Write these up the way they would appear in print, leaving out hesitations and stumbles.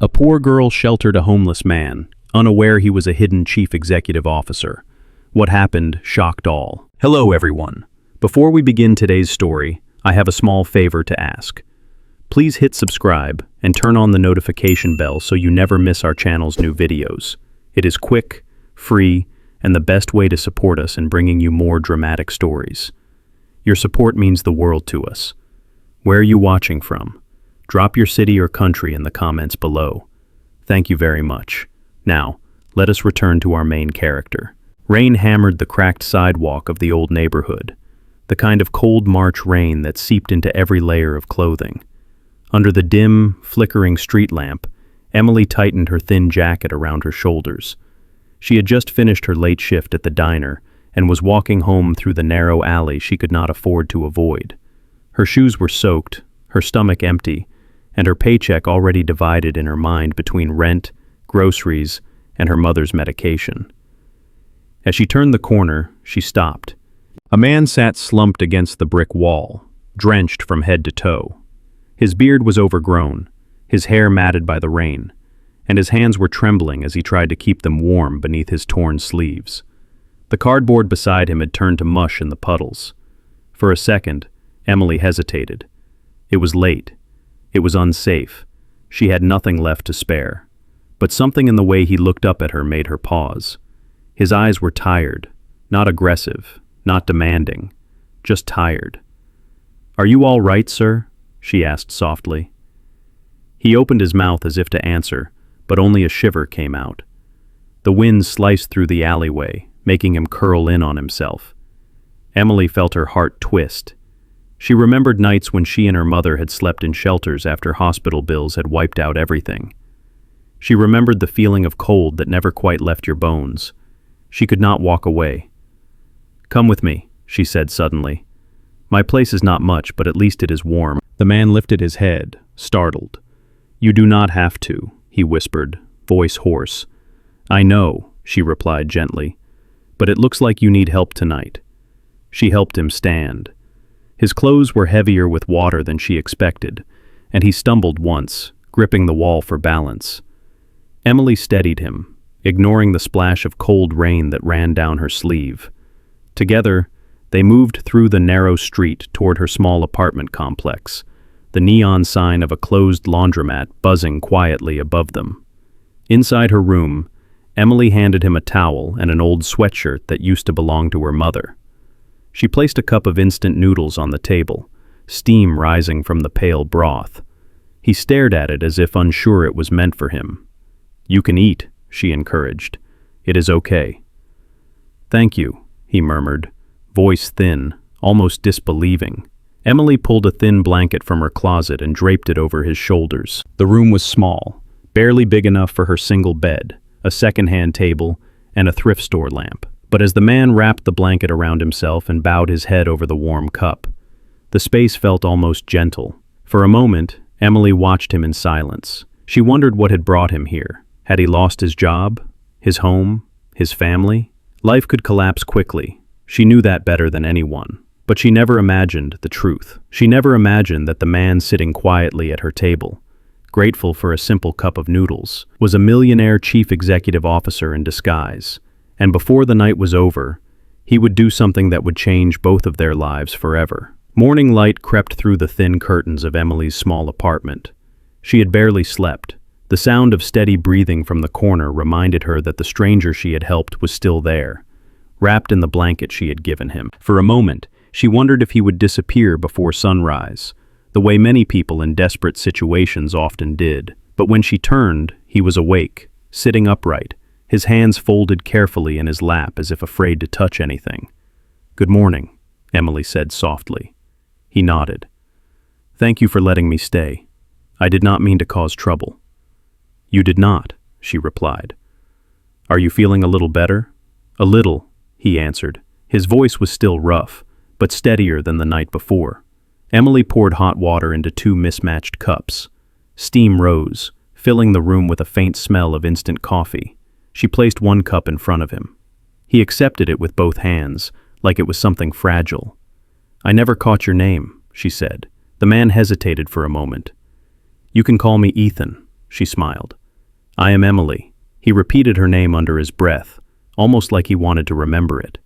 A poor girl sheltered a homeless man, unaware he was a hidden chief executive officer. What happened shocked all. Hello, everyone. Before we begin today's story, I have a small favor to ask. Please hit subscribe and turn on the notification bell so you never miss our channel's new videos. It is quick, free, and the best way to support us in bringing you more dramatic stories. Your support means the world to us. Where are you watching from? Drop your city or country in the comments below. Thank you very much. Now, let us return to our main character. Rain hammered the cracked sidewalk of the old neighborhood, the kind of cold March rain that seeped into every layer of clothing. Under the dim, flickering street lamp, Emily tightened her thin jacket around her shoulders. She had just finished her late shift at the diner and was walking home through the narrow alley she could not afford to avoid. Her shoes were soaked, her stomach empty, and her paycheck already divided in her mind between rent, groceries, and her mother's medication. As she turned the corner, she stopped. A man sat slumped against the brick wall, drenched from head to toe. His beard was overgrown, his hair matted by the rain, and his hands were trembling as he tried to keep them warm beneath his torn sleeves. The cardboard beside him had turned to mush in the puddles. For a second, Emily hesitated. It was late. It was unsafe. She had nothing left to spare. But something in the way he looked up at her made her pause. His eyes were tired, not aggressive, not demanding, just tired. "Are you all right, sir?" she asked softly. He opened his mouth as if to answer, but only a shiver came out. The wind sliced through the alleyway, making him curl in on himself. Emily felt her heart twist. She remembered nights when she and her mother had slept in shelters after hospital bills had wiped out everything. She remembered the feeling of cold that never quite left your bones. She could not walk away. "Come with me," she said suddenly. "My place is not much, but at least it is warm." The man lifted his head, startled. "You do not have to," he whispered, voice hoarse. "I know," she replied gently, "but it looks like you need help tonight." She helped him stand. His clothes were heavier with water than she expected, and he stumbled once, gripping the wall for balance. Emily steadied him, ignoring the splash of cold rain that ran down her sleeve. Together, they moved through the narrow street toward her small apartment complex, the neon sign of a closed laundromat buzzing quietly above them. Inside her room, Emily handed him a towel and an old sweatshirt that used to belong to her mother. She placed a cup of instant noodles on the table, steam rising from the pale broth. He stared at it as if unsure it was meant for him. "You can eat," she encouraged. "It is okay." "Thank you," he murmured, voice thin, almost disbelieving. Emily pulled a thin blanket from her closet and draped it over his shoulders. The room was small, barely big enough for her single bed, a second-hand table, and a thrift store lamp. But as the man wrapped the blanket around himself and bowed his head over the warm cup, the space felt almost gentle. For a moment, Emily watched him in silence. She wondered what had brought him here. Had he lost his job? His home? His family? Life could collapse quickly. She knew that better than anyone. But she never imagined the truth. She never imagined that the man sitting quietly at her table, grateful for a simple cup of noodles, was a millionaire chief executive officer in disguise. And before the night was over, he would do something that would change both of their lives forever. Morning light crept through the thin curtains of Emily's small apartment. She had barely slept. The sound of steady breathing from the corner reminded her that the stranger she had helped was still there, wrapped in the blanket she had given him. For a moment, she wondered if he would disappear before sunrise, the way many people in desperate situations often did. But when she turned, he was awake, sitting upright, his hands folded carefully in his lap as if afraid to touch anything. "Good morning," Emily said softly. He nodded. "Thank you for letting me stay. I did not mean to cause trouble." "You did not," she replied. "Are you feeling a little better?" "A little," he answered. His voice was still rough, but steadier than the night before. Emily poured hot water into two mismatched cups. Steam rose, filling the room with a faint smell of instant coffee. She placed one cup in front of him. He accepted it with both hands, like it was something fragile. "I never caught your name," she said. The man hesitated for a moment. "You can call me Ethan," she smiled. "I am Emily." He repeated her name under his breath, almost like he wanted to remember it.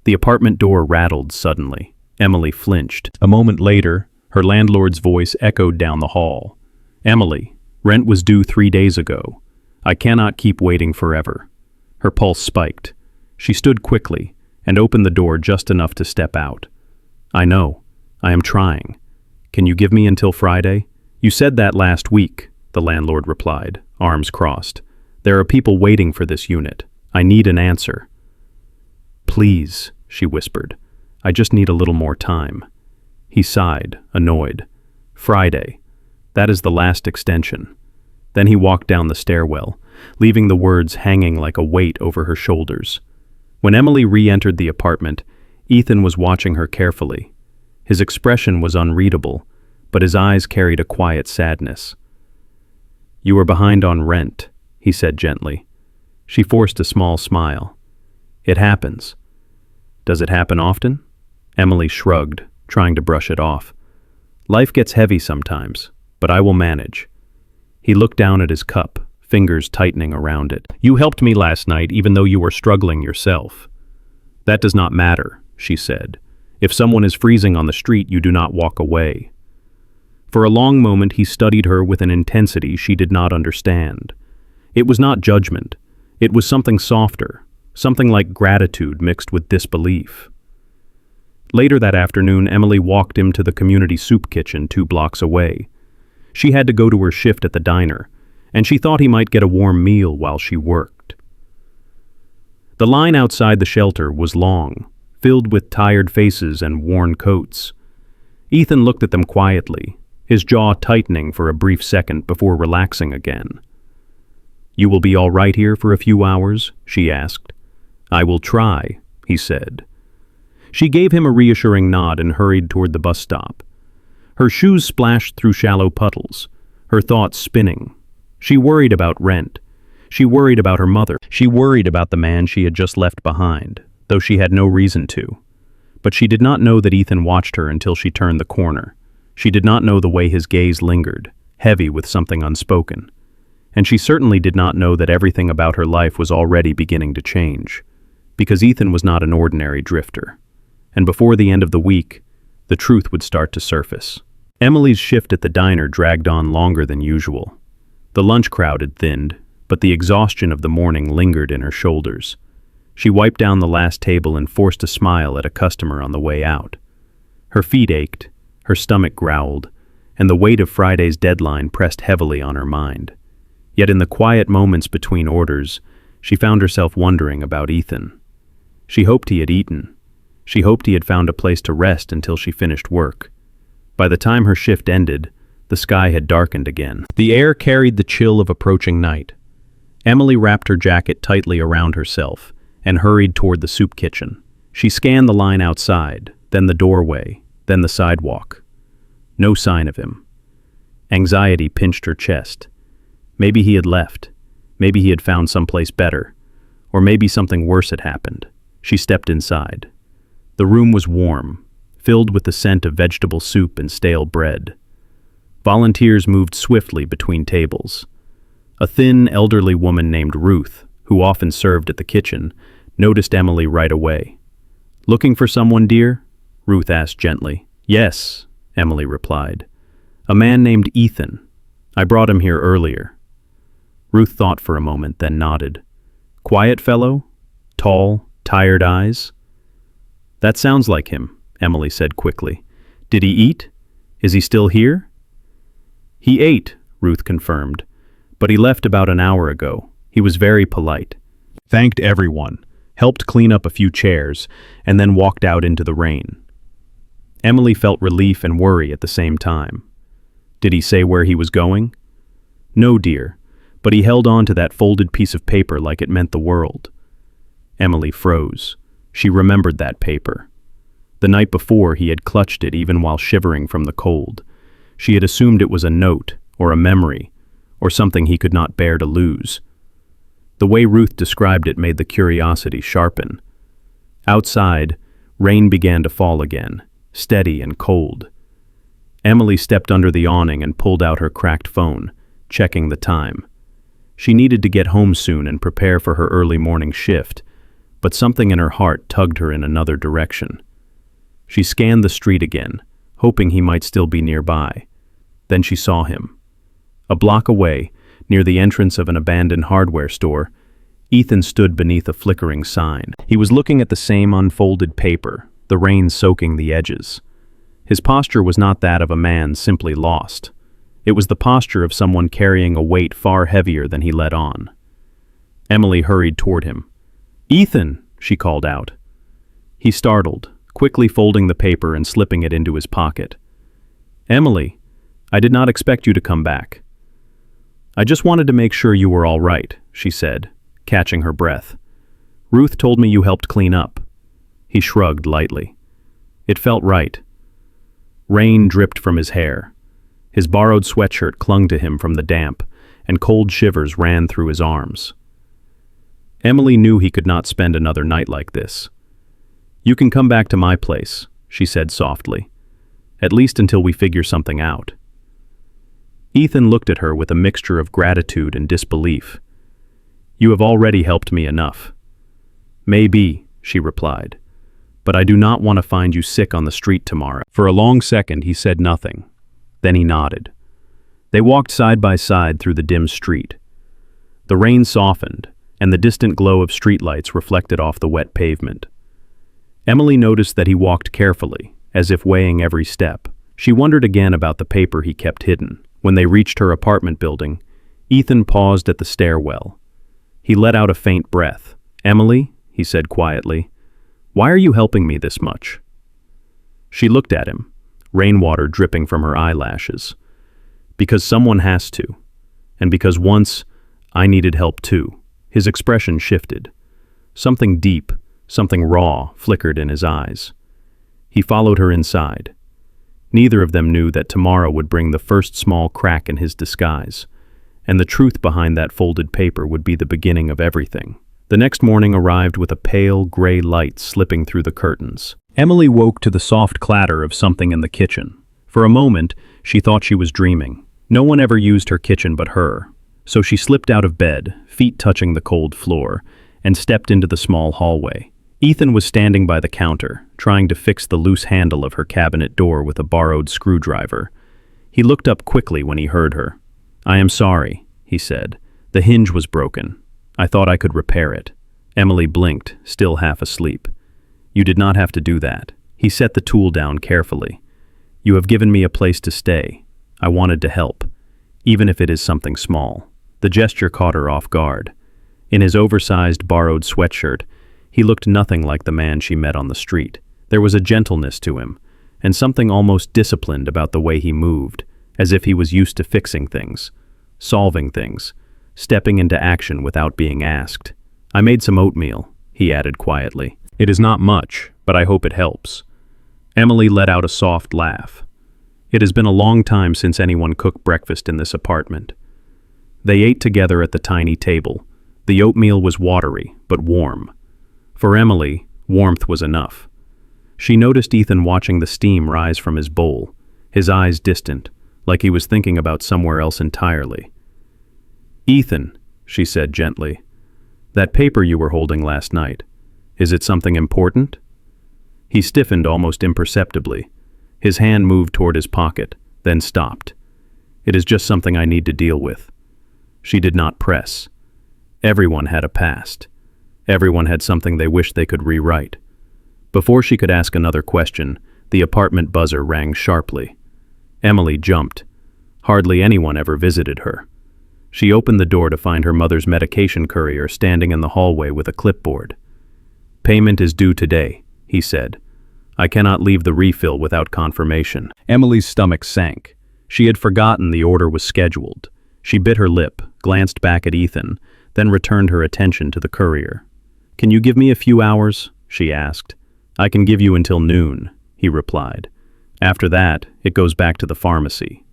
The apartment door rattled suddenly. Emily flinched. A moment later, her landlord's voice echoed down the hall. "Emily, rent was due 3 days ago. I cannot keep waiting forever." Her pulse spiked. She stood quickly and opened the door just enough to step out. "I know. I am trying. Can you give me until Friday?" "You said that last week," the landlord replied, arms crossed. "There are people waiting for this unit. I need an answer." "Please," she whispered. "I just need a little more time." He sighed, annoyed. "Friday. That is the last extension." Then he walked down the stairwell, leaving the words hanging like a weight over her shoulders. When Emily re-entered the apartment, Ethan was watching her carefully. His expression was unreadable, but his eyes carried a quiet sadness. "You are behind on rent," he said gently. She forced a small smile. "It happens." "Does it happen often?" Emily shrugged, trying to brush it off. "Life gets heavy sometimes, but I will manage." He looked down at his cup, fingers tightening around it. "You helped me last night even though you were struggling yourself." "That does not matter," she said. "If someone is freezing on the street, you do not walk away." For a long moment he studied her with an intensity she did not understand. It was not judgment. It was something softer, something like gratitude mixed with disbelief. Later that afternoon, Emily walked him to the community soup kitchen 2 blocks away. She had to go to her shift at the diner, and she thought he might get a warm meal while she worked. The line outside the shelter was long, filled with tired faces and worn coats. Ethan looked at them quietly, his jaw tightening for a brief second before relaxing again. "You will be all right here for a few hours?" she asked. "I will try," he said. She gave him a reassuring nod and hurried toward the bus stop. Her shoes splashed through shallow puddles, her thoughts spinning. She worried about rent. She worried about her mother. She worried about the man she had just left behind, though she had no reason to. But she did not know that Ethan watched her until she turned the corner. She did not know the way his gaze lingered, heavy with something unspoken. And she certainly did not know that everything about her life was already beginning to change. Because Ethan was not an ordinary drifter. And before the end of the week, the truth would start to surface. Emily's shift at the diner dragged on longer than usual. The lunch crowd had thinned, but the exhaustion of the morning lingered in her shoulders. She wiped down the last table and forced a smile at a customer on the way out. Her feet ached, her stomach growled, and the weight of Friday's deadline pressed heavily on her mind. Yet in the quiet moments between orders, she found herself wondering about Ethan. She hoped he had eaten. She hoped he had found a place to rest until she finished work. By the time her shift ended, the sky had darkened again. The air carried the chill of approaching night. Emily wrapped her jacket tightly around herself and hurried toward the soup kitchen. She scanned the line outside, then the doorway, then the sidewalk. No sign of him. Anxiety pinched her chest. Maybe he had left. Maybe he had found someplace better. Or maybe something worse had happened. She stepped inside. The room was warm, filled with the scent of vegetable soup and stale bread. Volunteers moved swiftly between tables. A thin, elderly woman named Ruth, who often served at the kitchen, noticed Emily right away. "Looking for someone, dear?" Ruth asked gently. "Yes," Emily replied. "A man named Ethan. I brought him here earlier." Ruth thought for a moment, then nodded. "Quiet fellow? Tall, tired eyes?" "That sounds like him," Emily said quickly. "Did he eat? Is he still here?" "He ate," Ruth confirmed, "but he left about an hour ago. He was very polite. Thanked everyone, helped clean up a few chairs, and then walked out into the rain." Emily felt relief and worry at the same time. "Did he say where he was going?" "No, dear, but he held on to that folded piece of paper like it meant the world." Emily froze. She remembered that paper. The night before, he had clutched it even while shivering from the cold. She had assumed it was a note, or a memory, or something he could not bear to lose. The way Ruth described it made the curiosity sharpen. Outside, rain began to fall again, steady and cold. Emily stepped under the awning and pulled out her cracked phone, checking the time. She needed to get home soon and prepare for her early morning shift, but something in her heart tugged her in another direction. She scanned the street again, hoping he might still be nearby. Then she saw him. A block away, near the entrance of an abandoned hardware store, Ethan stood beneath a flickering sign. He was looking at the same unfolded paper, the rain soaking the edges. His posture was not that of a man simply lost. It was the posture of someone carrying a weight far heavier than he let on. Emily hurried toward him. "Ethan!" she called out. He startled, quickly folding the paper and slipping it into his pocket. "Emily, I did not expect you to come back." "I just wanted to make sure you were all right," she said, catching her breath. "Ruth told me you helped clean up." He shrugged lightly. It felt right. Rain dripped from his hair. His borrowed sweatshirt clung to him from the damp, and cold shivers ran through his arms. Emily knew he could not spend another night like this. "You can come back to my place," she said softly. "At least until we figure something out." Ethan looked at her with a mixture of gratitude and disbelief. "You have already helped me enough." "Maybe," she replied, "but I do not want to find you sick on the street tomorrow." For a long second he said nothing. Then he nodded. They walked side by side through the dim street. The rain softened, and the distant glow of streetlights reflected off the wet pavement. Emily noticed that he walked carefully, as if weighing every step. She wondered again about the paper he kept hidden. When they reached her apartment building, Ethan paused at the stairwell. He let out a faint breath. "Emily," he said quietly, "why are you helping me this much?" She looked at him, rainwater dripping from her eyelashes. "Because someone has to. And because once, I needed help too." His expression shifted. Something deep, something raw, flickered in his eyes. He followed her inside. Neither of them knew that tomorrow would bring the first small crack in his disguise, and the truth behind that folded paper would be the beginning of everything. The next morning arrived with a pale, gray light slipping through the curtains. Emily woke to the soft clatter of something in the kitchen. For a moment, she thought she was dreaming. No one ever used her kitchen but her, so she slipped out of bed, feet touching the cold floor, and stepped into the small hallway. Ethan was standing by the counter, trying to fix the loose handle of her cabinet door with a borrowed screwdriver. He looked up quickly when he heard her. "I am sorry," he said. "The hinge was broken. I thought I could repair it." Emily blinked, still half asleep. "You did not have to do that." He set the tool down carefully. "You have given me a place to stay. I wanted to help, even if it is something small." The gesture caught her off guard. In his oversized, borrowed sweatshirt, he looked nothing like the man she met on the street. There was a gentleness to him, and something almost disciplined about the way he moved, as if he was used to fixing things, solving things, stepping into action without being asked. "I made some oatmeal," he added quietly. "It is not much, but I hope it helps." Emily let out a soft laugh. It has been a long time since anyone cooked breakfast in this apartment. They ate together at the tiny table. The oatmeal was watery, but warm. For Emily, warmth was enough. She noticed Ethan watching the steam rise from his bowl, his eyes distant, like he was thinking about somewhere else entirely. "Ethan," she said gently, "that paper you were holding last night, is it something important?" He stiffened almost imperceptibly. His hand moved toward his pocket, then stopped. "It is just something I need to deal with." She did not press. Everyone had a past. Everyone had something they wished they could rewrite. Before she could ask another question, the apartment buzzer rang sharply. Emily jumped. Hardly anyone ever visited her. She opened the door to find her mother's medication courier standing in the hallway with a clipboard. "Payment is due today," he said. "I cannot leave the refill without confirmation." Emily's stomach sank. She had forgotten the order was scheduled. She bit her lip, glanced back at Ethan, then returned her attention to the courier. "Can you give me a few hours?" she asked. "I can give you until noon," he replied. "After that, it goes back to the pharmacy."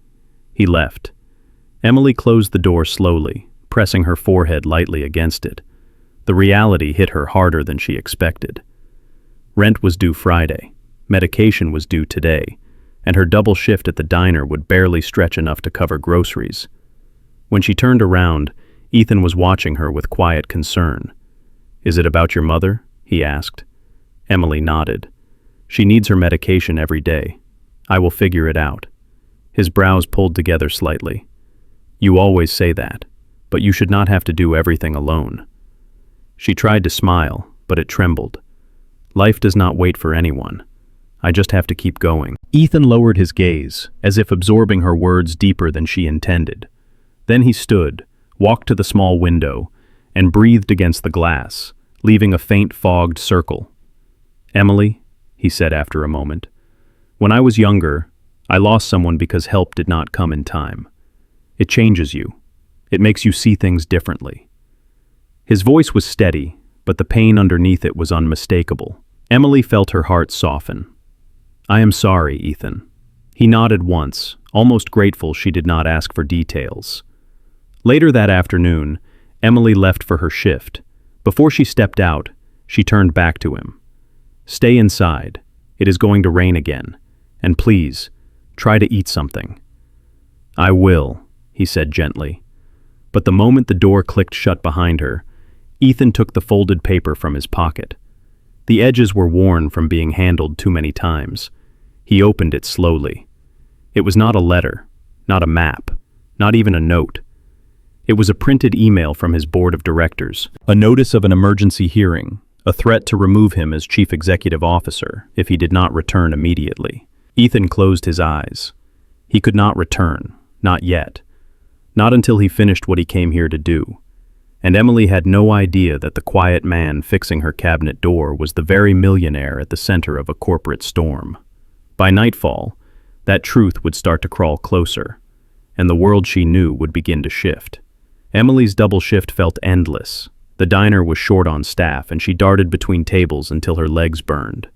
He left. Emily closed the door slowly, pressing her forehead lightly against it. The reality hit her harder than she expected. Rent was due Friday, medication was due today, and her double shift at the diner would barely stretch enough to cover groceries. When she turned around, Ethan was watching her with quiet concern. "Is it about your mother?" he asked. Emily nodded. "She needs her medication every day. I will figure it out." His brows pulled together slightly. "You always say that, but you should not have to do everything alone." She tried to smile, but it trembled. "Life does not wait for anyone. I just have to keep going." Ethan lowered his gaze, as if absorbing her words deeper than she intended. Then he stood, walked to the small window, and breathed against the glass, leaving a faint fogged circle. "Emily," he said after a moment, "when I was younger, I lost someone because help did not come in time. It changes you. It makes you see things differently." His voice was steady, but the pain underneath it was unmistakable. Emily felt her heart soften. "I am sorry, Ethan." He nodded once, almost grateful she did not ask for details. Later that afternoon, Emily left for her shift. Before she stepped out, she turned back to him. "Stay inside. It is going to rain again. And please, try to eat something." "I will," he said gently. But the moment the door clicked shut behind her, Ethan took the folded paper from his pocket. The edges were worn from being handled too many times. He opened it slowly. It was not a letter, not a map, not even a note. It was a printed email from his board of directors, a notice of an emergency hearing, a threat to remove him as chief executive officer if he did not return immediately. Ethan closed his eyes. He could not return, not yet. Not until he finished what he came here to do. And Emily had no idea that the quiet man fixing her cabinet door was the very millionaire at the center of a corporate storm. By nightfall, that truth would start to crawl closer, and the world she knew would begin to shift. Emily's double shift felt endless. The diner was short on staff, and she darted between tables until her legs burned.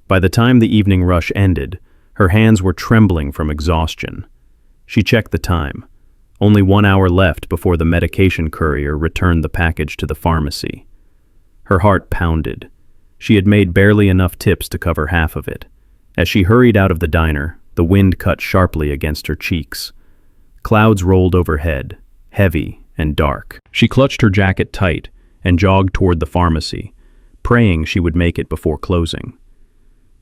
By the time the evening rush ended, her hands were trembling from exhaustion. She checked the time. Only 1 hour left before the medication courier returned the package to the pharmacy. Her heart pounded. She had made barely enough tips to cover half of it. As she hurried out of the diner, the wind cut sharply against her cheeks. Clouds rolled overhead, heavy and dark. She clutched her jacket tight and jogged toward the pharmacy, praying she would make it before closing.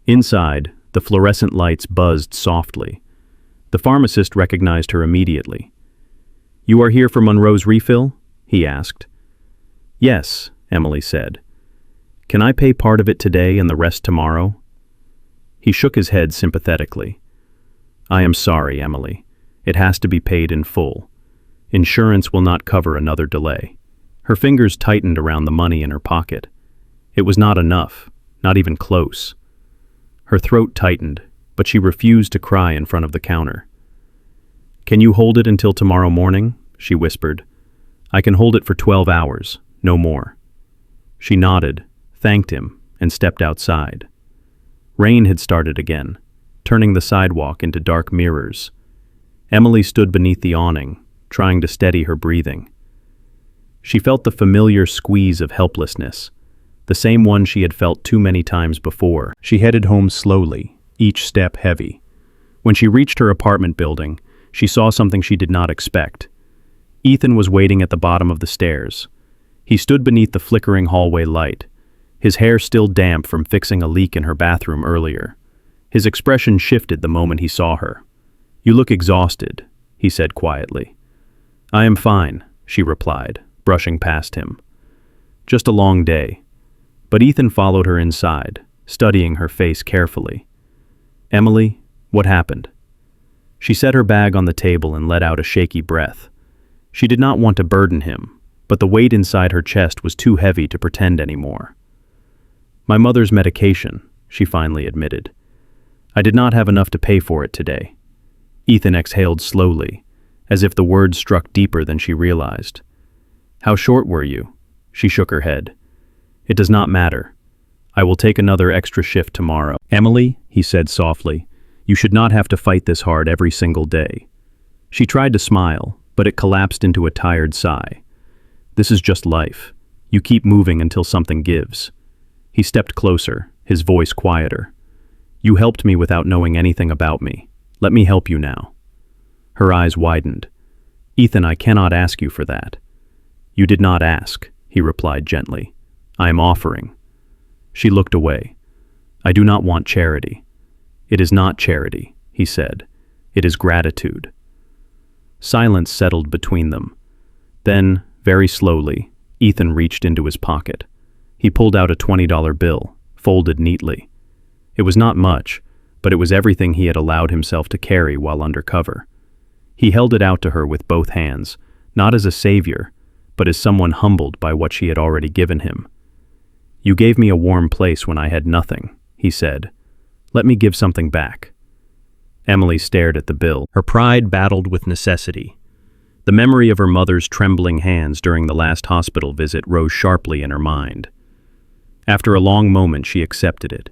Inside, the fluorescent lights buzzed softly. The pharmacist recognized her immediately. "You are here for Monroe's refill?" he asked. "Yes," Emily said. "Can I pay part of it today and the rest tomorrow?" He shook his head sympathetically. "I am sorry, Emily. It has to be paid in full. Insurance will not cover another delay." Her fingers tightened around the money in her pocket. It was not enough, not even close. Her throat tightened, but she refused to cry in front of the counter. "Can you hold it until tomorrow morning?" she whispered. "I can hold it for 12 hours, no more." She nodded, thanked him, and stepped outside. Rain had started again, turning the sidewalk into dark mirrors. Emily stood beneath the awning, trying to steady her breathing. She felt the familiar squeeze of helplessness, the same one she had felt too many times before. She headed home slowly, each step heavy. When she reached her apartment building, she saw something she did not expect. Ethan was waiting at the bottom of the stairs. He stood beneath the flickering hallway light, his hair still damp from fixing a leak in her bathroom earlier. His expression shifted the moment he saw her. "You look exhausted," he said quietly. "I am fine," she replied, brushing past him. "Just a long day." But Ethan followed her inside, studying her face carefully. "Emily, what happened?" She set her bag on the table and let out a shaky breath. She did not want to burden him, but the weight inside her chest was too heavy to pretend anymore. "My mother's medication," she finally admitted. "I did not have enough to pay for it today." Ethan exhaled slowly, as if the words struck deeper than she realized. "How short were you?" She shook her head. "It does not matter. I will take another extra shift tomorrow." "Emily," he said softly, "you should not have to fight this hard every single day." She tried to smile, but it collapsed into a tired sigh. "This is just life. You keep moving until something gives." He stepped closer, his voice quieter. "You helped me without knowing anything about me. Let me help you now." Her eyes widened. Ethan, I cannot ask you for that. You did not ask, he replied gently. I am offering. She looked away. I do not want charity. It is not charity, he said. It is gratitude. Silence settled between them. Then, very slowly, Ethan reached into his pocket. He pulled out a $20 bill, folded neatly. It was not much, but it was everything he had allowed himself to carry while undercover. He held it out to her with both hands, not as a savior, but as someone humbled by what she had already given him. You gave me a warm place when I had nothing, he said. Let me give something back. Emily stared at the bill. Her pride battled with necessity. The memory of her mother's trembling hands during the last hospital visit rose sharply in her mind. After a long moment, she accepted it.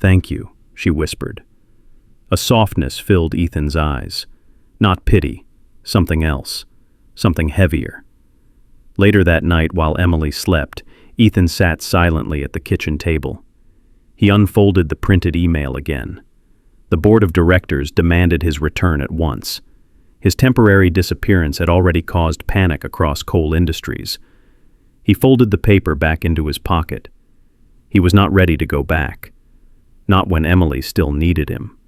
Thank you, she whispered. A softness filled Ethan's eyes. Not pity, something else, something heavier. Later that night, while Emily slept, Ethan sat silently at the kitchen table. He unfolded the printed email again. The board of directors demanded his return at once. His temporary disappearance had already caused panic across coal industries. He folded the paper back into his pocket. He was not ready to go back. Not when Emily still needed him.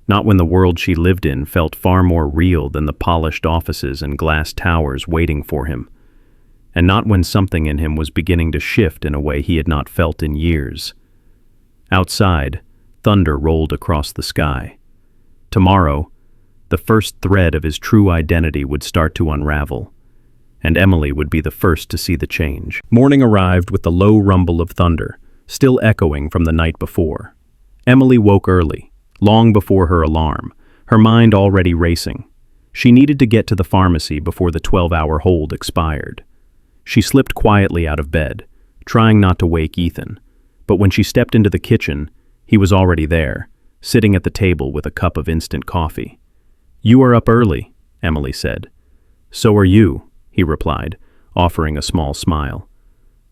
Not when the world she lived in felt far more real than the polished offices and glass towers waiting for him. And not when something in him was beginning to shift in a way he had not felt in years. Outside, thunder rolled across the sky. Tomorrow, the first thread of his true identity would start to unravel, and Emily would be the first to see the change. Morning arrived with the low rumble of thunder, still echoing from the night before. Emily woke early, long before her alarm, her mind already racing. She needed to get to the pharmacy before the 12-hour hold expired. She slipped quietly out of bed, trying not to wake Ethan, but when she stepped into the kitchen, he was already there, sitting at the table with a cup of instant coffee. You are up early, Emily said. So are you, he replied, offering a small smile.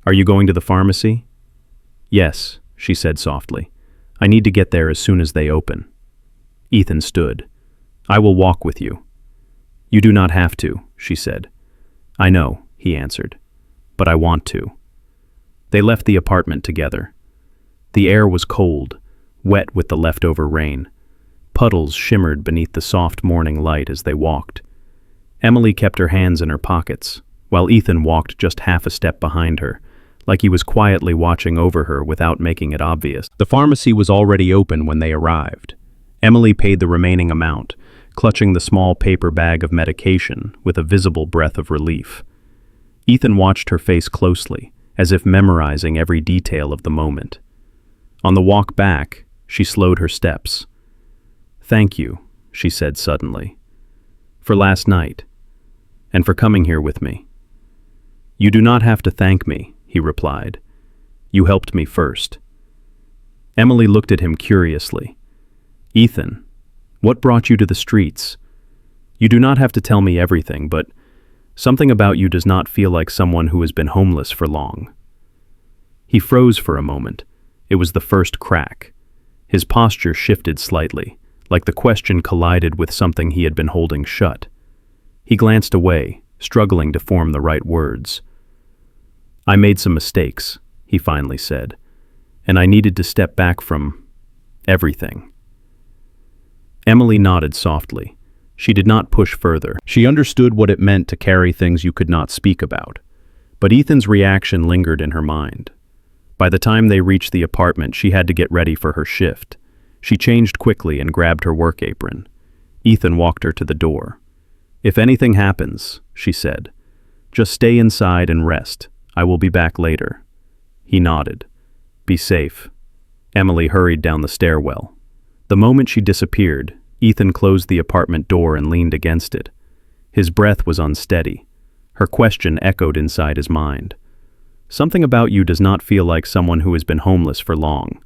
Are you going to the pharmacy? Yes, she said softly. I need to get there as soon as they open. Ethan stood. I will walk with you. You do not have to, she said. I know, he answered, but I want to. They left the apartment together. The air was cold, wet with the leftover rain. Puddles shimmered beneath the soft morning light as they walked. Emily kept her hands in her pockets, while Ethan walked just half a step behind her, like he was quietly watching over her without making it obvious. The pharmacy was already open when they arrived. Emily paid the remaining amount, clutching the small paper bag of medication with a visible breath of relief. Ethan watched her face closely, as if memorizing every detail of the moment. On the walk back, she slowed her steps. Thank you, she said suddenly, for last night, and for coming here with me. You do not have to thank me, he replied. You helped me first. Emily looked at him curiously. Ethan, what brought you to the streets? You do not have to tell me everything, but something about you does not feel like someone who has been homeless for long. He froze for a moment. It was the first crack. His posture shifted slightly, like the question collided with something he had been holding shut. He glanced away, struggling to form the right words. I made some mistakes, he finally said, and I needed to step back from everything. Emily nodded softly. She did not push further. She understood what it meant to carry things you could not speak about. But Ethan's reaction lingered in her mind. By the time they reached the apartment, she had to get ready for her shift. She changed quickly and grabbed her work apron. Ethan walked her to the door. If anything happens, she said, just stay inside and rest. I will be back later. He nodded. Be safe. Emily hurried down the stairwell. The moment she disappeared, Ethan closed the apartment door and leaned against it. His breath was unsteady. Her question echoed inside his mind. Something about you does not feel like someone who has been homeless for long.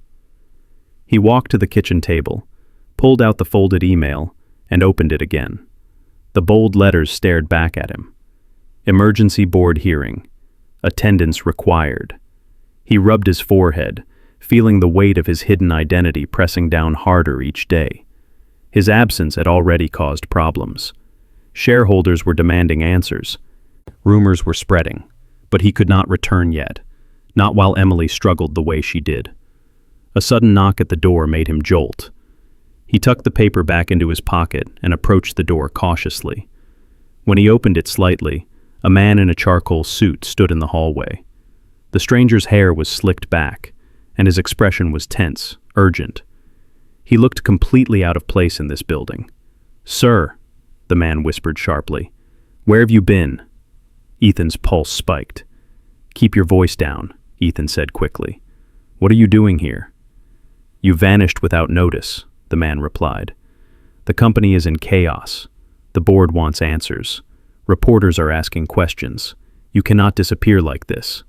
He walked to the kitchen table, pulled out the folded email, and opened it again. The bold letters stared back at him. Emergency board hearing. Attendance required. He rubbed his forehead, feeling the weight of his hidden identity pressing down harder each day. His absence had already caused problems. Shareholders were demanding answers. Rumors were spreading, but he could not return yet, not while Emily struggled the way she did. A sudden knock at the door made him jolt. He tucked the paper back into his pocket and approached the door cautiously. When he opened it slightly, a man in a charcoal suit stood in the hallway. The stranger's hair was slicked back, and his expression was tense, urgent. He looked completely out of place in this building. "Sir," the man whispered sharply, "where have you been?" Ethan's pulse spiked. "Keep your voice down," Ethan said quickly. "What are you doing here?" "You vanished without notice," the man replied. "The company is in chaos. The board wants answers. Reporters are asking questions. You cannot disappear like this."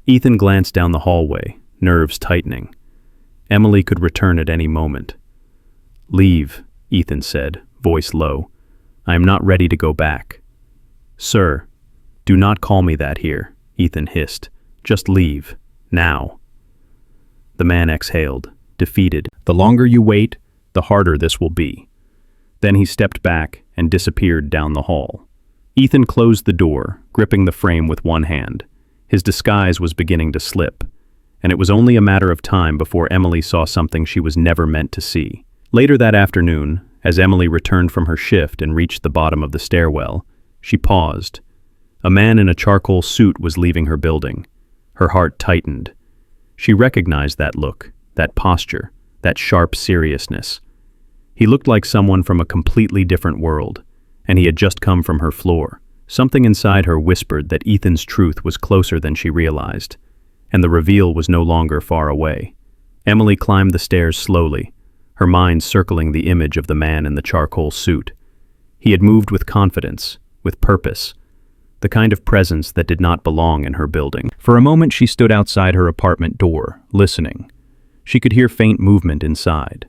Ethan glanced down the hallway, nerves tightening. Emily could return at any moment. "Leave," Ethan said, voice low. "I am not ready to go back." "Sir, do not call me that here," Ethan hissed. "Just leave. Now." The man exhaled, defeated. "The longer you wait, the harder this will be." Then he stepped back and disappeared down the hall. Ethan closed the door, gripping the frame with one hand. His disguise was beginning to slip, and it was only a matter of time before Emily saw something she was never meant to see. Later that afternoon, as Emily returned from her shift and reached the bottom of the stairwell, she paused. A man in a charcoal suit was leaving her building. Her heart tightened. She recognized that look, that posture, that sharp seriousness. He looked like someone from a completely different world, and he had just come from her floor. Something inside her whispered that Ethan's truth was closer than she realized, and the reveal was no longer far away. Emily climbed the stairs slowly, her mind circling the image of the man in the charcoal suit. He had moved with confidence, with purpose, the kind of presence that did not belong in her building. For a moment she stood outside her apartment door, listening. She could hear faint movement inside.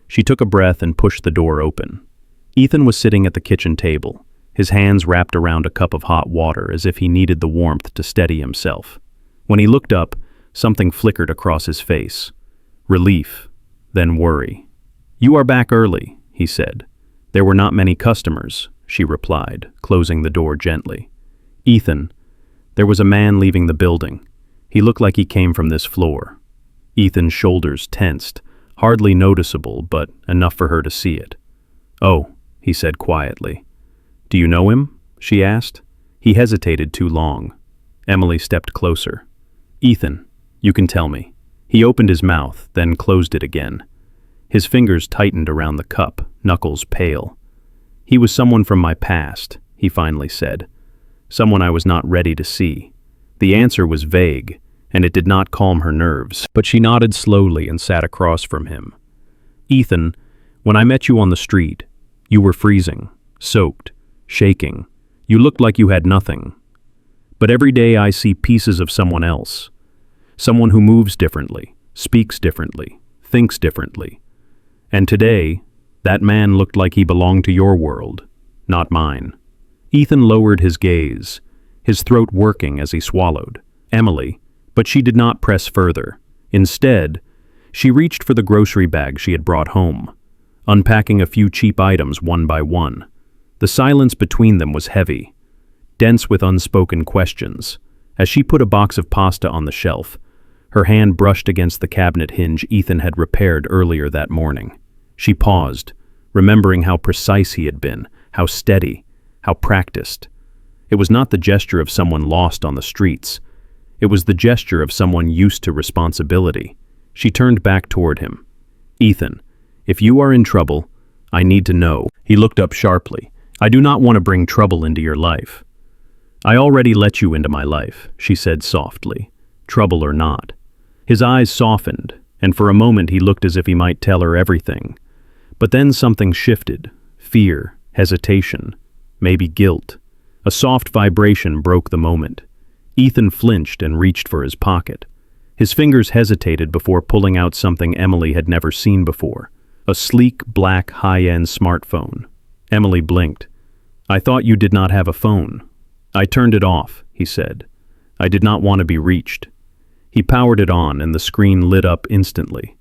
She took a breath and pushed the door open. Ethan was sitting at the kitchen table, his hands wrapped around a cup of hot water as if he needed the warmth to steady himself. When he looked up, something flickered across his face. Relief, then worry. "You are back early," he said. "There were not many customers," she replied, closing the door gently. "Ethan, there was a man leaving the building. He looked like he came from this floor." Ethan's shoulders tensed, hardly noticeable, but enough for her to see it. "Oh," he said quietly. "Do you know him?" she asked. He hesitated too long. Emily stepped closer. "Ethan, you can tell me." He opened his mouth, then closed it again. His fingers tightened around the cup, knuckles pale. "He was someone from my past," he finally said. "Someone I was not ready to see." The answer was vague, and it did not calm her nerves, but she nodded slowly and sat across from him. "Ethan, when I met you on the street, you were freezing, soaked, shaking. You looked like you had nothing. But every day I see pieces of someone else. Someone who moves differently, speaks differently, thinks differently. And today, that man looked like he belonged to your world, not mine." Ethan lowered his gaze, his throat working as he swallowed. Emily, but she did not press further. Instead, she reached for the grocery bag she had brought home, unpacking a few cheap items one by one. The silence between them was heavy, dense with unspoken questions. As she put a box of pasta on the shelf, her hand brushed against the cabinet hinge Ethan had repaired earlier that morning. She paused, remembering how precise he had been, how steady, how practiced. It was not the gesture of someone lost on the streets. It was the gesture of someone used to responsibility. She turned back toward him. "Ethan, if you are in trouble, I need to know." He looked up sharply. "I do not want to bring trouble into your life." "I already let you into my life," she said softly, trouble or not. His eyes softened, and for a moment he looked as if he might tell her everything. But then something shifted. Fear, hesitation, maybe guilt. A soft vibration broke the moment. Ethan flinched and reached for his pocket. His fingers hesitated before pulling out something Emily had never seen before. A sleek, black, high-end smartphone. Emily blinked. "I thought you did not have a phone." "I turned it off," he said. "I did not want to be reached." He powered it on and the screen lit up instantly.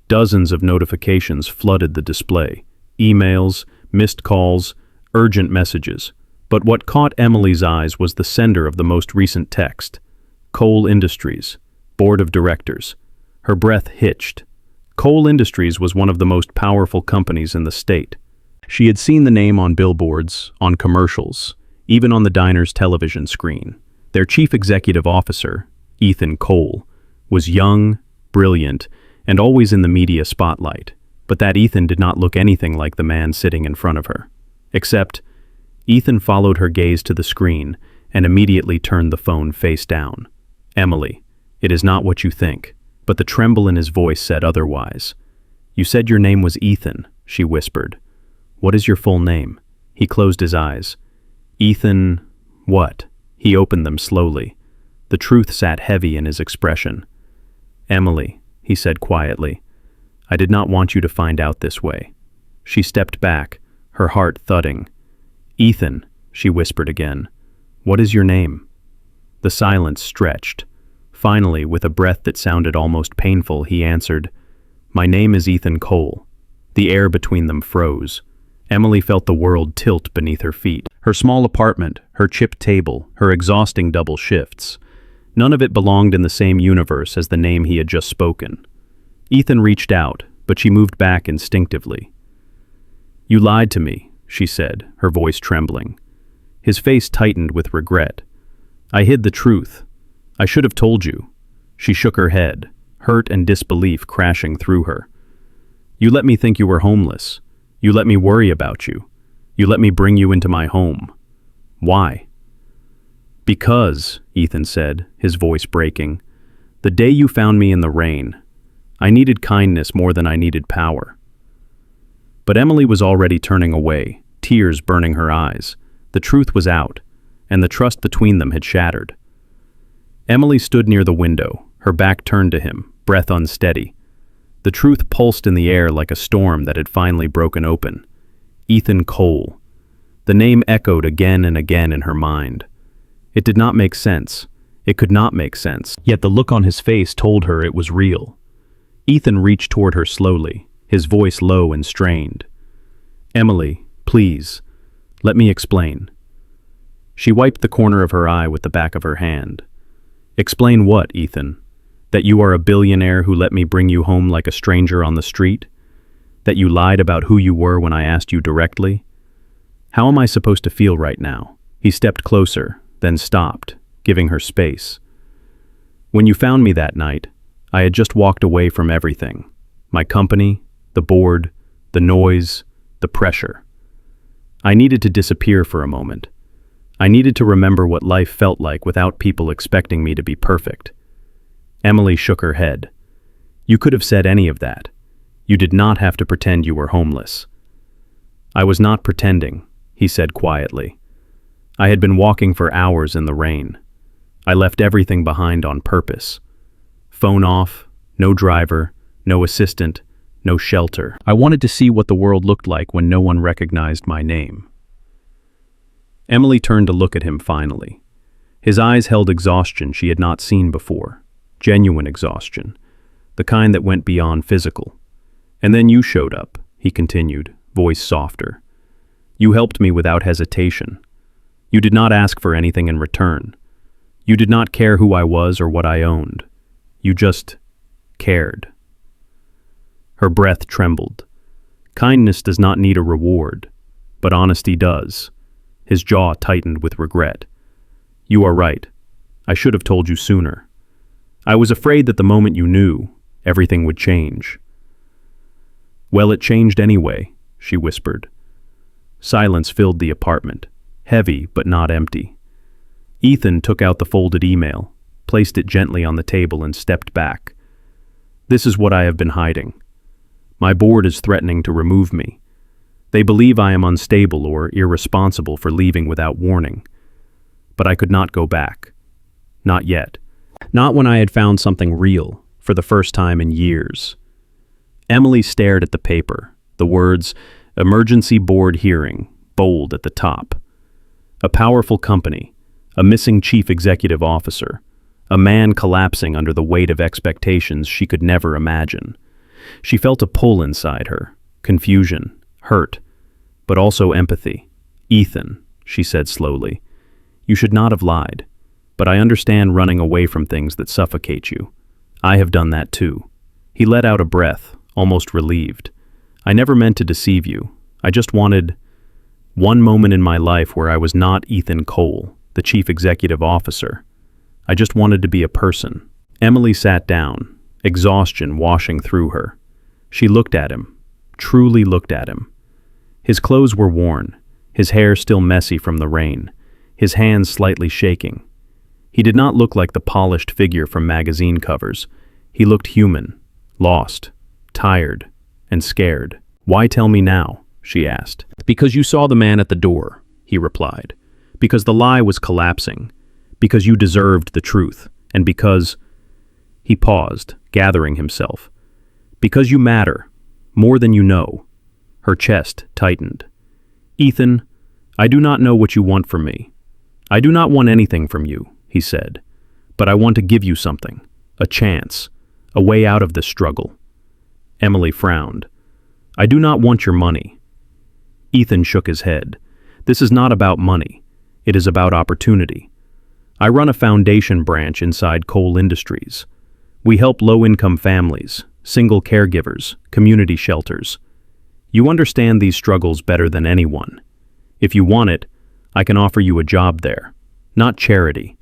Dozens of notifications flooded the display. Emails, missed calls, urgent messages. But what caught Emily's eyes was the sender of the most recent text. Coal Industries, Board of Directors. Her breath hitched. Coal Industries was one of the most powerful companies in the state. She had seen the name on billboards, on commercials, even on the diner's television screen. Their chief executive officer, Ethan Cole, was young, brilliant, and always in the media spotlight. But that Ethan did not look anything like the man sitting in front of her. Except, Ethan followed her gaze to the screen and immediately turned the phone face down. "Emily, it is not what you think." But the tremble in his voice said otherwise. "You said your name was Ethan," she whispered. "What is your full name?" He closed his eyes. "Ethan, what?" He opened them slowly. The truth sat heavy in his expression. "Emily," he said quietly, "I did not want you to find out this way." She stepped back, her heart thudding. "Ethan," she whispered again, "what is your name?" The silence stretched. Finally, with a breath that sounded almost painful, he answered, "My name is Ethan Cole." The air between them froze. Emily felt the world tilt beneath her feet. Her small apartment, her chipped table, her exhausting double shifts. None of it belonged in the same universe as the name he had just spoken. Ethan reached out, but she moved back instinctively. "You lied to me," she said, her voice trembling. His face tightened with regret. "I hid the truth. I should have told you." She shook her head, hurt and disbelief crashing through her. "You let me think you were homeless. You let me worry about you. You let me bring you into my home. Why?" "Because," Ethan said, his voice breaking, "the day you found me in the rain, I needed kindness more than I needed power." But Emily was already turning away, tears burning her eyes. The truth was out, and the trust between them had shattered. Emily stood near the window, her back turned to him, breath unsteady. The truth pulsed in the air like a storm that had finally broken open. Ethan Cole. The name echoed again and again in her mind. It did not make sense. It could not make sense, yet the look on his face told her it was real. Ethan reached toward her slowly, his voice low and strained. "Emily, please, let me explain." She wiped the corner of her eye with the back of her hand. "Explain what, Ethan? That you are a billionaire who let me bring you home like a stranger on the street? That you lied about who you were when I asked you directly? How am I supposed to feel right now?" He stepped closer, then stopped, giving her space. "When you found me that night, I had just walked away from everything. My company, the board, the noise, the pressure. I needed to disappear for a moment. I needed to remember what life felt like without people expecting me to be perfect." Emily shook her head. "You could have said any of that. You did not have to pretend you were homeless." "I was not pretending," he said quietly. "I had been walking for hours in the rain. I left everything behind on purpose. Phone off, no driver, no assistant, no shelter. I wanted to see what the world looked like when no one recognized my name." Emily turned to look at him finally. His eyes held exhaustion she had not seen before. Genuine exhaustion. The kind that went beyond physical. "And then you showed up," he continued, voice softer. "You helped me without hesitation. You did not ask for anything in return. You did not care who I was or what I owned. You just cared." Her breath trembled. Kindness does not need a reward, but honesty does. His jaw tightened with regret. "You are right. I should have told you sooner. I was afraid that the moment you knew, everything would change." "Well, it changed anyway," she whispered. Silence filled the apartment, heavy but not empty. Ethan took out the folded email, placed it gently on the table and stepped back. "This is what I have been hiding. My board is threatening to remove me. They believe I am unstable or irresponsible for leaving without warning. But I could not go back. Not yet. Not when I had found something real, for the first time in years." Emily stared at the paper, the words, "Emergency Board Hearing," bold at the top. A powerful company, a missing chief executive officer, a man collapsing under the weight of expectations she could never imagine. She felt a pull inside her, confusion, hurt, but also empathy. "Ethan," she said slowly, "you should not have lied. But I understand running away from things that suffocate you. I have done that too." He let out a breath, almost relieved. "I never meant to deceive you. I just wanted one moment in my life where I was not Ethan Cole, the chief executive officer. I just wanted to be a person." Emily sat down, exhaustion washing through her. She looked at him, truly looked at him. His clothes were worn, his hair still messy from the rain, his hands slightly shaking. He did not look like the polished figure from magazine covers. He looked human, lost, tired, and scared. "Why tell me now?" she asked. "Because you saw the man at the door," he replied. "Because the lie was collapsing. Because you deserved the truth. And because—" He paused, gathering himself. "Because you matter, more than you know." Her chest tightened. "Ethan, I do not know what you want from me. I do not want anything from you," he said. "But I want to give you something, a chance, a way out of this struggle." Emily frowned. "I do not want your money." Ethan shook his head. "This is not about money. It is about opportunity. I run a foundation branch inside Cole Industries. We help low-income families, single caregivers, community shelters. You understand these struggles better than anyone. If you want it, I can offer you a job there. Not charity.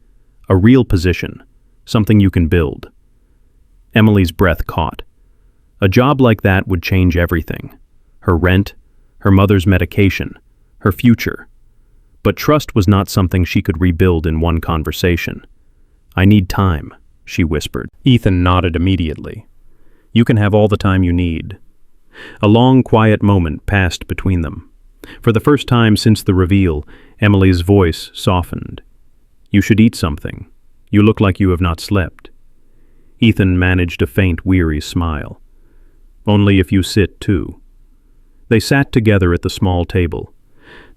A real position. Something you can build." Emily's breath caught. A job like that would change everything. Her rent, her mother's medication, her future. But trust was not something she could rebuild in one conversation. "I need time," she whispered. Ethan nodded immediately. "You can have all the time you need." A long, quiet moment passed between them. For the first time since the reveal, Emily's voice softened. "You should eat something. You look like you have not slept." Ethan managed a faint, weary smile. "Only if you sit too." They sat together at the small table.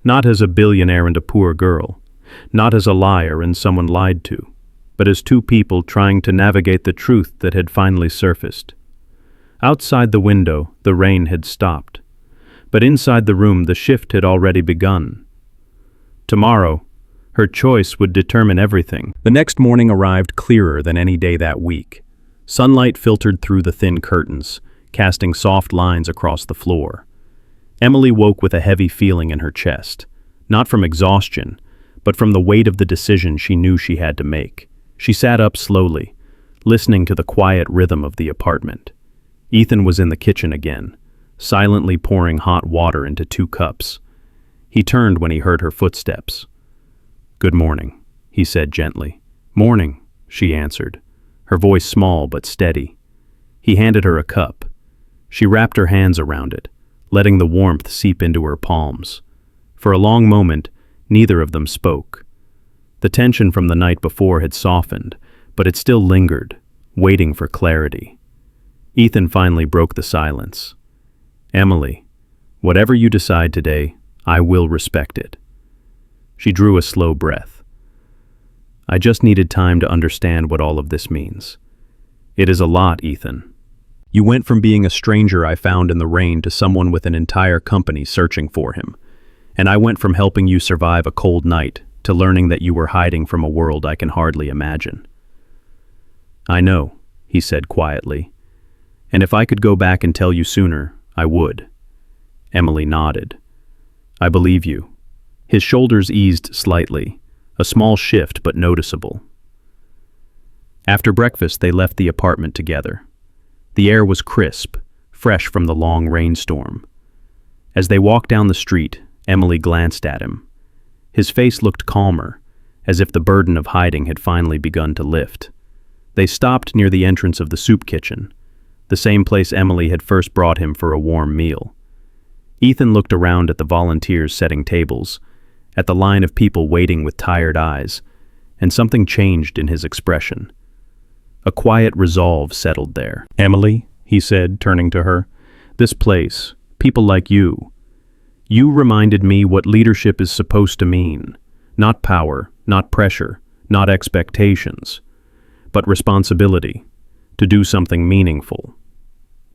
Not as a billionaire and a poor girl. Not as a liar and someone lied to. But as two people trying to navigate the truth that had finally surfaced. Outside the window, the rain had stopped. But inside the room, the shift had already begun. Tomorrow, her choice would determine everything. The next morning arrived clearer than any day that week. Sunlight filtered through the thin curtains, casting soft lines across the floor. Emily woke with a heavy feeling in her chest, not from exhaustion, but from the weight of the decision she knew she had to make. She sat up slowly, listening to the quiet rhythm of the apartment. Ethan was in the kitchen again, silently pouring hot water into 2 cups. He turned when he heard her footsteps. "Good morning," he said gently. "Morning," she answered, her voice small but steady. He handed her a cup. She wrapped her hands around it, letting the warmth seep into her palms. For a long moment, neither of them spoke. The tension from the night before had softened, but it still lingered, waiting for clarity. Ethan finally broke the silence. "Emily, whatever you decide today, I will respect it." She drew a slow breath. "I just needed time to understand what all of this means. It is a lot, Ethan. You went from being a stranger I found in the rain to someone with an entire company searching for him. And I went from helping you survive a cold night to learning that you were hiding from a world I can hardly imagine." "I know," he said quietly. "And if I could go back and tell you sooner, I would." Emily nodded. "I believe you." His shoulders eased slightly, a small shift but noticeable. After breakfast, they left the apartment together. The air was crisp, fresh from the long rainstorm. As they walked down the street, Emily glanced at him. His face looked calmer, as if the burden of hiding had finally begun to lift. They stopped near the entrance of the soup kitchen, the same place Emily had first brought him for a warm meal. Ethan looked around at the volunteers setting tables, at the line of people waiting with tired eyes, and something changed in his expression. A quiet resolve settled there. "Emily," he said, turning to her, "this place, people like you reminded me what leadership is supposed to mean. Not power, not pressure, not expectations, but responsibility, to do something meaningful."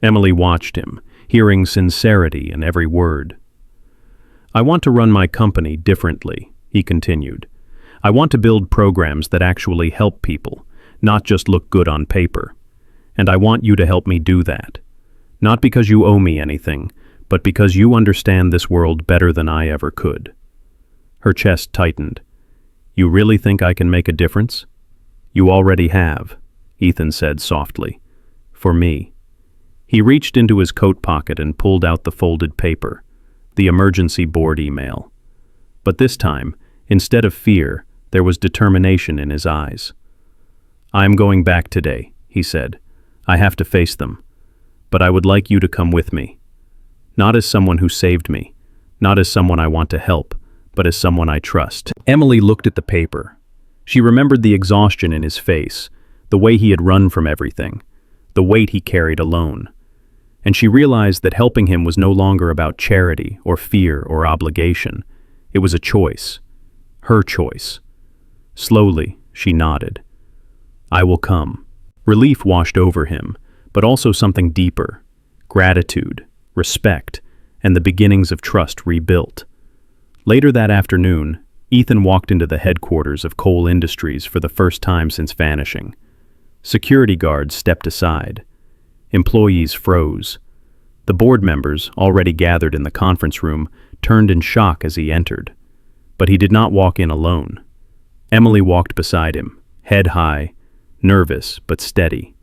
Emily watched him, hearing sincerity in every word. I want to run my company differently, he continued. I want to build programs that actually help people, not just look good on paper. And I want you to help me do that. Not because you owe me anything, but because you understand this world better than I ever could. Her chest tightened. You really think I can make a difference? You already have, Ethan said softly. For me. He reached into his coat pocket and pulled out the folded paper, the emergency board email. But this time, instead of fear, there was determination in his eyes. I'm going back today, he said. I have to face them. But I would like you to come with me. Not as someone who saved me, not as someone I want to help, but as someone I trust. Emily looked at the paper. She remembered the exhaustion in his face, the way he had run from everything, the weight he carried alone. And she realized that helping him was no longer about charity or fear or obligation. It was a choice. Her choice. Slowly, she nodded. I will come. Relief washed over him, but also something deeper. Gratitude, respect, and the beginnings of trust rebuilt. Later that afternoon, Ethan walked into the headquarters of Coal Industries for the first time since vanishing. Security guards stepped aside. Employees froze. The board members, already gathered in the conference room, turned in shock as he entered. But he did not walk in alone. Emily walked beside him, head high, nervous but steady.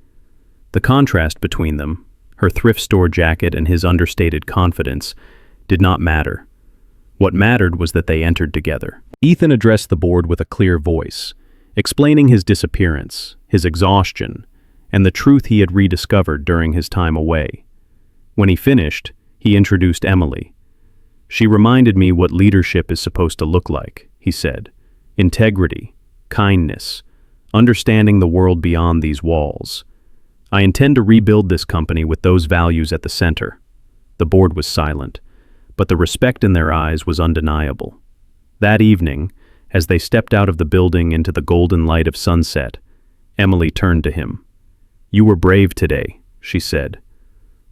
The contrast between them, her thrift store jacket and his understated confidence, did not matter. What mattered was that they entered together. Ethan addressed the board with a clear voice, explaining his disappearance, his exhaustion, and the truth he had rediscovered during his time away. When he finished, he introduced Emily. She reminded me what leadership is supposed to look like, he said. Integrity, kindness, understanding the world beyond these walls. I intend to rebuild this company with those values at the center. The board was silent, but the respect in their eyes was undeniable. That evening, as they stepped out of the building into the golden light of sunset, Emily turned to him. You were brave today, she said.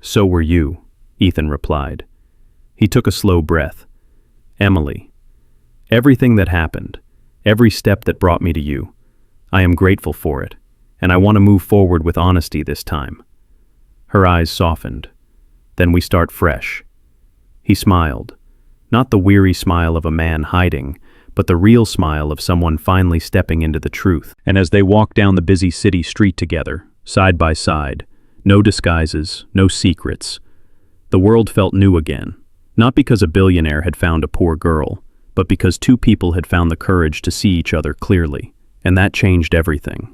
So were you, Ethan replied. He took a slow breath. Emily, everything that happened, every step that brought me to you, I am grateful for it, and I want to move forward with honesty this time. Her eyes softened. Then we start fresh. He smiled, not the weary smile of a man hiding, but the real smile of someone finally stepping into the truth. And as they walked down the busy city street together, side by side, no disguises, no secrets, the world felt new again, not because a billionaire had found a poor girl, but because two people had found the courage to see each other clearly, and that changed everything.